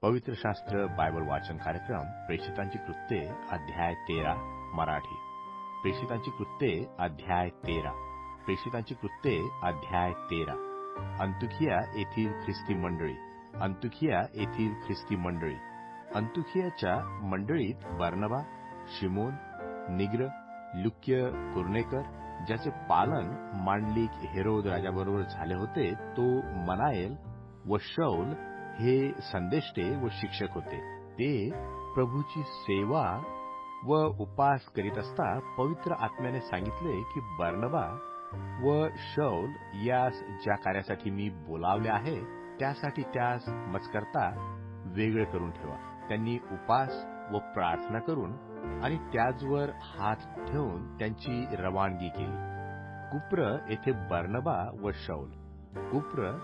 पवित्र शास्त्र बायबल वाचन कार्यक्रम प्रेषितांची कृत्ये अध्याय 13 मराठी. प्रेषितांची कृत्ये अध्याय 13. प्रेषितांची कृत्ये अध्याय 13. अंतुखिया येथील ख्रिस्ती मंडळी. अंतुखिया येथील ख्रिस्ती मंडळी. अंतुखियाच्या मंडळीत बर्नबा, शिमोन, निग्र, लुक्य कुरनेकर, ज्याचे पालन मांडलिक हेरोद राजाबरोबर झाले होते, तो मनाएल व शौल हे संदेष्टे व शिक्षक होते. ते प्रभूची सेवा व उपास करीत असता पवित्र आत्म्याने सांगितले की बर्नबा व शौल यास ज्या कार्यासाठी मी बोलावले आहे त्यासाठी त्यास मजकरता वेगळे करून ठेवा. त्यांनी उपास व प्रार्थना करून आणि त्याचवर हात ठेवून त्यांची रवानगी केली. कुप्र येथे बर्नबा व शौल. कुप्र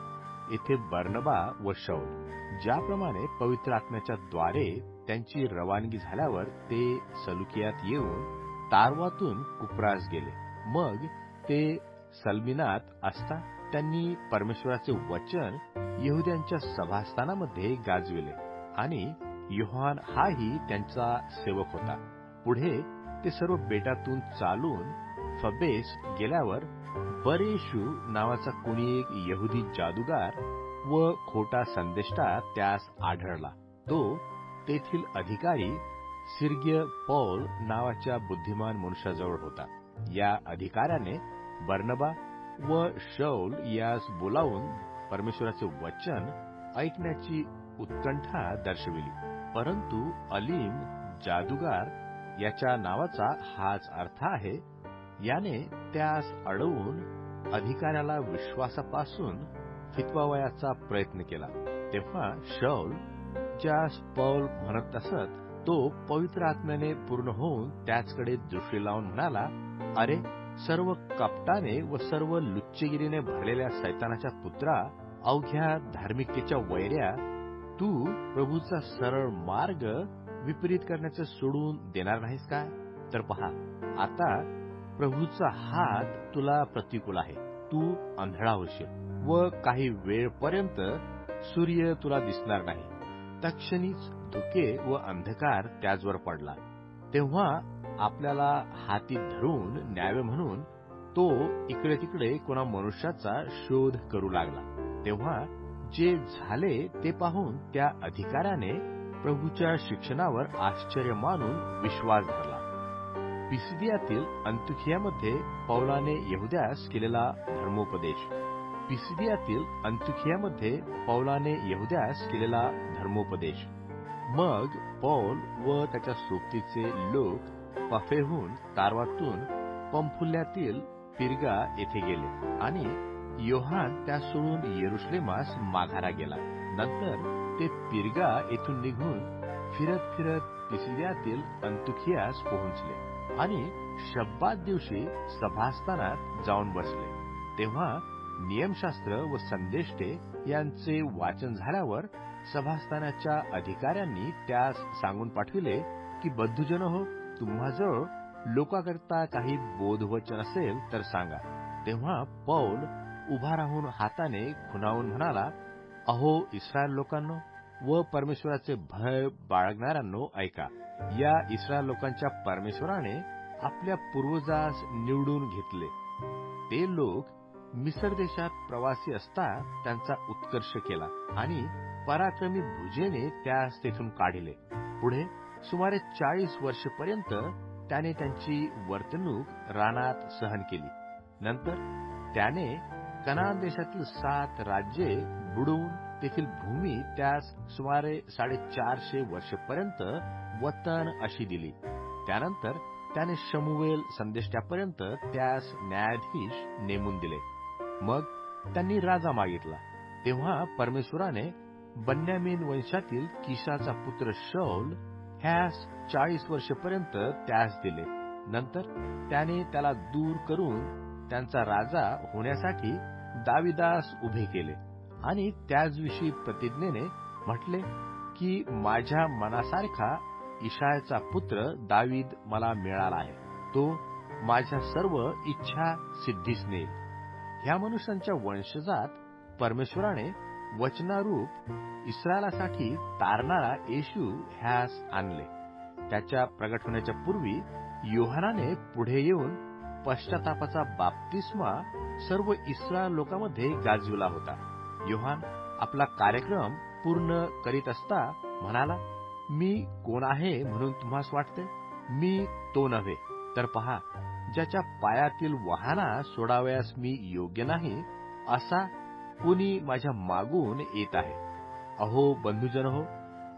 येथे बर्नबा व शौल. ज्याप्रमाणे पवित्र आत्म्याच्या द्वारे त्यांची रवानगी झाल्यावर ते सलुकियात येऊन तारवातून कुप्रास गेले. मग ते सलमिनात असता त्यांनी परमेश्वराचे वचन यहुद्यांच्या सभास्थानामध्ये गाजविले आणि योहान हाही त्यांचा सेवक होता. पुढे ते सर्व बेटातून चालून फबेस गेल्यावर बरेशू नावाचा कोणी एक यहुदी जादूगार व खोटा संदेष्टा त्यास आढळला. तो तेथील अधिकारी सिर्ग्य पौल नावाच्या बुद्धिमान मनुष्याजवळ होता. या अधिकाऱ्याने बर्नबा व शौल यास बोलावून परमेश्वराचे वचन ऐकण्याची उत्कंठा दर्शविली. परंतु अलीम जादूगार याच्या नावाचा हाच अर्थ आहे. याने त्यास अडवून अधिकाऱ्याला विश्वासापासून फितवावयाचा प्रयत्न केला. तेव्हा शौल ज्यास पौल म्हणत असत तो पवित्र आत्म्याने पूर्ण होऊन त्याचकडे दृष्टी लावून म्हणाला, अरे सर्व कपटाने व सर्व लुच्चेगिरीने भरलेल्या सैतानाच्या पुत्रा, अवघ्या धार्मिकतेच्या वैऱ्या, तू प्रभूचा सरळ मार्ग विपरीत करण्याचे सोडून देणार नाहीस काय? तर पहा, आता प्रभूचा हात तुला प्रतिकूल आहे. तू आंधळा होशील व काही वेळपर्यंत सूर्य तुला दिसणार नाही. तत्क्षणीच धुके व अंधकार त्याचवर पडला. तेव्हा आपल्याला हाती धरून न्यावे म्हणून तो इकडे तिकडे कोणा मनुष्याचा शोध करू लागला. तेव्हा जे झाले ते पाहून त्या अधिकाऱ्याने प्रभूच्या शिक्षणावर आश्चर्य मानून विश्वास धरला. पिसिदियातील अंतुखियामध्ये पौलाने यहुद्यास केलेला धर्मोपदेश. पिसिदियातील अंतुखियामध्ये पौलाने यहुद्यास केलेला धर्मोपदेश. मग पौल व त्याच्या सोबतीचे लोक पफेहून तारवातून पंफुल्यातील पिरगा येथे गेले आणि योहान त्या सोडून येरुशलेमास माघारा गेला. नंतर ते पिरगा येथून निघून फिरत फिरत पिसिदियातील अंतुखियास पोहोचले आणि शब्बात दिवशी सभास्थानात जाऊन बसले. तेव्हा नियमशास्त्र व संदेष्टे यांचे वाचन झाल्यावर सभास्थानाच्या अधिकाऱ्यांनी त्यास सांगून पाठविले की बद्धुजन हो, तुम्हाजवळ लोकांकरता काही बोधवचन असेल तर सांगा. तेव्हा पौल उभा राहून हाताने खुणावून म्हणाला, अहो इस्रायल लोकांनो व परमेश्वराचे भय बाळगणाऱ्यांनो, ऐका. या इस्रायल लोकांच्या परमेश्वराने आपल्या पूर्वजास निवडून घेतले. ते लोक मिसर देशात प्रवासी असता त्यांचा उत्कर्ष केला आणि पराक्रमी भुजेने त्यास तेथून काढले. पुढे सुमारे 40 वर्षेपर्यंत त्याने त्यांची वर्तणूक रानात सहन केली. नंतर त्याने कनान देशातील 7 राज्ये बुडवून तेथील भूमी त्यास सुमारे 450 वर्षेपर्यंत वतन अशी दिली. त्यानंतर त्याने शमूवेल संदेष्ट्यापर्यंत त्यास न्यायाधीश नेमून दिले. मग त्यांनी राजा मागितला. तेव्हा परमेश्वराने बन्यामीन वंशातील किशाचा पुत्र शौल ह्यास 40 वर्षेपर्यंत त्यास दिले. नंतर त्याने त्याला दूर करून त्यांचा राजा होण्यासाठी दाविदास उभे केले आणि त्याचविषयी प्रतिज्ञेने म्हटले की माझ्या मनासारखा इशायाचा पुत्र दावीद मला मिळाला आहे. तो माझ्या सर्व इच्छा सिद्धीस नेईल. ह्या मनुष्यांच्या वंशजात परमेश्वराने वचनारूप इस्रायलासाठी तारणारा येशू ह्यास आणले. त्याच्या प्रगट होण्याच्या पूर्वी योहानाने पुढे येऊन पश्चातापाचा बाप्तिस्मा सर्व इस्रायल लोकांमध्ये गाजविला होता. योहान आपला कार्यक्रम पूर्ण करीत असता म्हणाला, मी कोण आहे म्हणून तुम्हास वाटते? मी तो नव्हे, तर पहा, ज्याच्या पायातील वाहना सोडावयास मी योग्य नाही, असा कोणी माझ्या मागून येत आहे. अहो बंधुजन हो,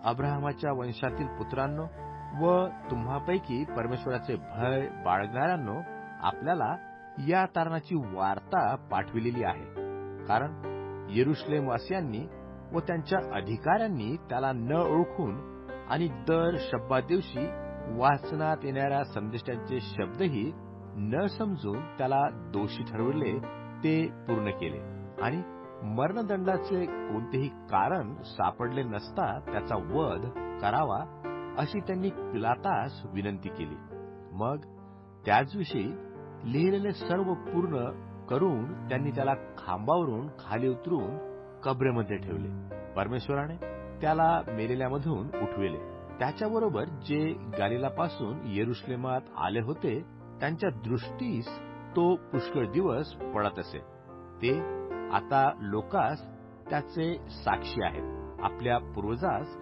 अब्राहमाच्या वंशातील पुत्रांनो व तुम्हापैकी परमेश्वराचे भय बाळगणाऱ्यांनो, आपल्याला या तारणाची वार्ता पाठविलेली आहे. कारण यरुशलेमवासियांनी व त्यांच्या अधिकाऱ्यांनी त्याला न ओळखून आणि दर शब्दात दिवशी वाचनात येणाऱ्या संदेशांचे शब्दही न समजून त्याला दोषी ठरवले, ते पूर्ण केले. आणि मरणदंडाचे कोणतेही कारण सापडले नसता त्याचा वध करावा अशी त्यांनी पिलातास विनंती केली. मग त्याचविषयी लिहिलेले सर्व पूर्ण करून त्यांनी त्याला खांबावरून खाली उतरून कबरेमध्ये ठेवले. परमेश्वराने त्याला मेलेल्यामधून उठविले. त्याच्याबरोबर जे गलिलापासून यरुशलेमात आले होते त्यांच्या दृष्टीस तो पुष्कळ दिवस पडत असे. ते आता लोकास त्याचे साक्षी आहेत. आपल्या पूर्वजास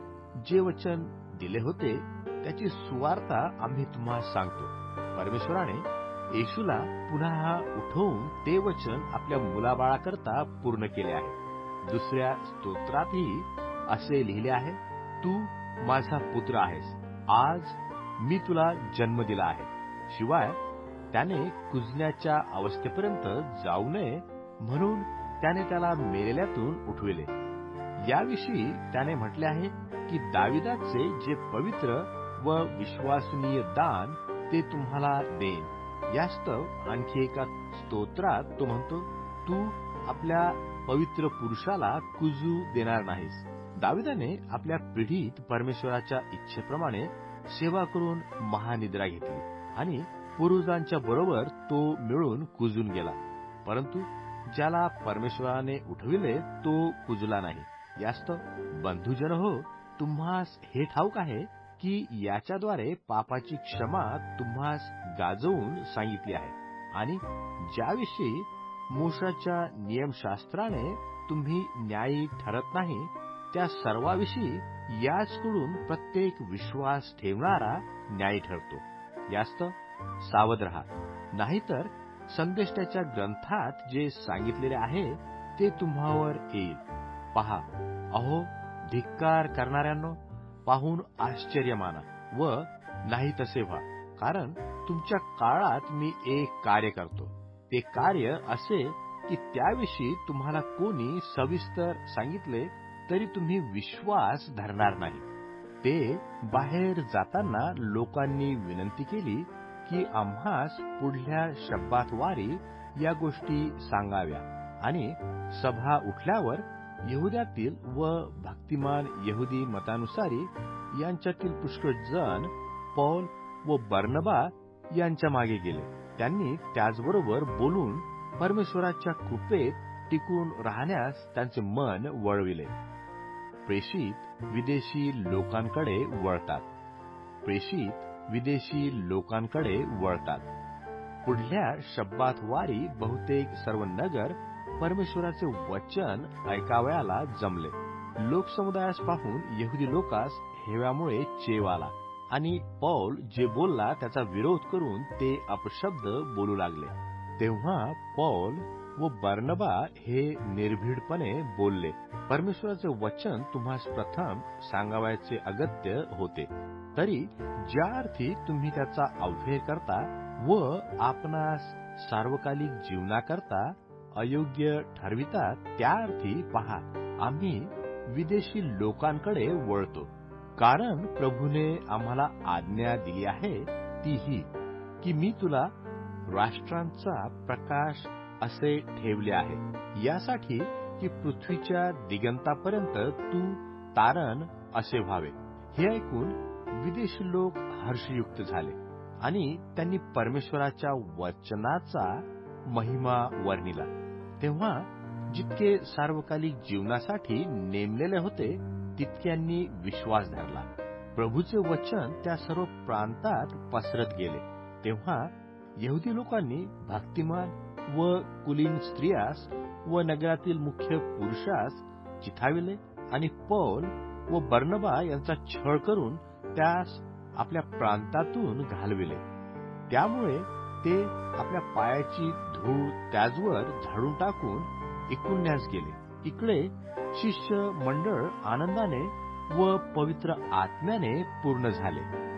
जे वचन दिले होते त्याची सुवार्ता आम्ही तुम्हाला सांगतो. परमेश्वराने येशूला पुन्हा उठवून ते वचन आपल्या मुलाबाळाकरता पूर्ण केले आहे. दुसऱ्या स्तोत्रातही असे लिहिले आहे, तू माझा पुत्र आहेस, आज मी तुला जन्म दिला आहे. शिवाय त्याने कुजण्याच्या अवस्थेपर्यंत जाऊ नये म्हणून त्याने त्याला मेलेल्यातून उठविले. याविषयी त्याने म्हटले आहे की दाविदाचे जे पवित्र व विश्वसनीय दान ते तुम्हाला देईन. यास्तव आणखी एका स्तोत्रात तो म्हणतो, तू आपल्या पवित्र पुरुषाला कुजू देणार नाहीस. दाविदाने आपल्या पिढीत परमेश्वराच्या इच्छेप्रमाणे सेवा करून महानिद्रा घेतली आणि पूर्वजांच्या बरोबर तो मिळून कुजून गेला. परंतु ज्याला परमेश्वराने उठविले तो कुजला नाही. यास्तव बंधुजन हो, तुम्हास हे ठाऊक आहे की याच्याद्वारे पापाची क्षमा तुम्हास गाजवून सांगितली आहे. आणि ज्याविषयी मोशाच्या नियमशास्त्राने तुम्ही न्यायी ठरत नाही, त्या सर्वाविषयी याचकडून प्रत्येक विश्वास ठेवणारा न्यायी ठरतो. यास्तव सावध रहा, नाहीतर संदेष्टाच्या ग्रंथात जे सांगितलेले आहे ते तुम्हावर येईल. पहा, अहो धिक्कार करणाऱ्यांनो, पाहून आश्चर्य माना व नाही तसे व्हा. कारण तुमच्या काळात मी एक कार्य करतो. ते कार्य असे की त्याविषयी तुम्हाला कोणी सविस्तर सांगितले तरी तुम्ही विश्वास धरणार नाही. ते बाहेर जाताना लोकांनी विनंती केली की आम्हास पुढल्या शब्दात वारी या गोष्टी सांगाव्या. आणि सभा उठल्यावर यहुद्यातील व भक्तिमान यहुदी मतानुसारी यांच्यातील पुष्कळ जण पौल व बर्नबा यांच्या मागे गेले. त्यांनी त्याचबरोबर बोलून परमेश्वराच्या कृपेत टिकून राहण्यास त्यांचे मन वळविले. प्रेषित विदेशी लोकांकडे वळतात. प्रेषित विदेशी लोकांकडे वळतात. पुढल्या शब्दात वारी बहुतेक सर्व नगर परमेश्वराचे वचन ऐकावयाला जमले. लोकसमुदायास पाहून यहुदी लोकास हेव्यामुळे चेव आला आणि पौल जे बोलला त्याचा विरोध करून ते अपशब्द बोलू लागले. तेव्हा पौल व बर्नबा हे निर्भीडपणे बोलले, परमेश्वराचे वचन तुम्हास प्रथम सांगावयाचे अगत्य होते. तरी ज्या अर्थी तुम्ही त्याचा अवहेर करता व आपणास सार्वकालिक जीवनाकरता अयोग्य ठरवितात, त्या अर्थी पहा, आम्ही विदेशी लोकांकडे वळतो. कारण प्रभूने आम्हाला आज्ञा दिली आहे ती ही की मी तुला राष्ट्रांचा प्रकाश असे ठेवले आहे, यासाठी की पृथ्वीच्या दिगंतापर्यंत तू तारण असे व्हावे. हे ऐकून विदेशी लोक हर्षयुक्त झाले आणि त्यांनी परमेश्वराच्या वचनाचा महिमा वर्णिला. तेव्हा जितके सार्वकालिक जीवनासाठी नेमलेले होते तितक्यांनी विश्वास धरला. प्रभूचे वचन त्या सर्व प्रांतात पसरत गेले. तेव्हा यहुदी लोकांनी भक्तिमान व कुलीन स्त्रियास व नगरातील मुख्य पुरुषास चिथाविले आणि पौल व बर्नबा यांचा छळ करून त्यास आपल्या प्रांतातून घालविले. त्यामुळे ते आपल्या पायाची धूळ त्याजवर झाडून टाकून इकुन्यास गेले. इकडे शिष्य मंडळ आनंदाने व पवित्र आत्म्याने पूर्ण झाले.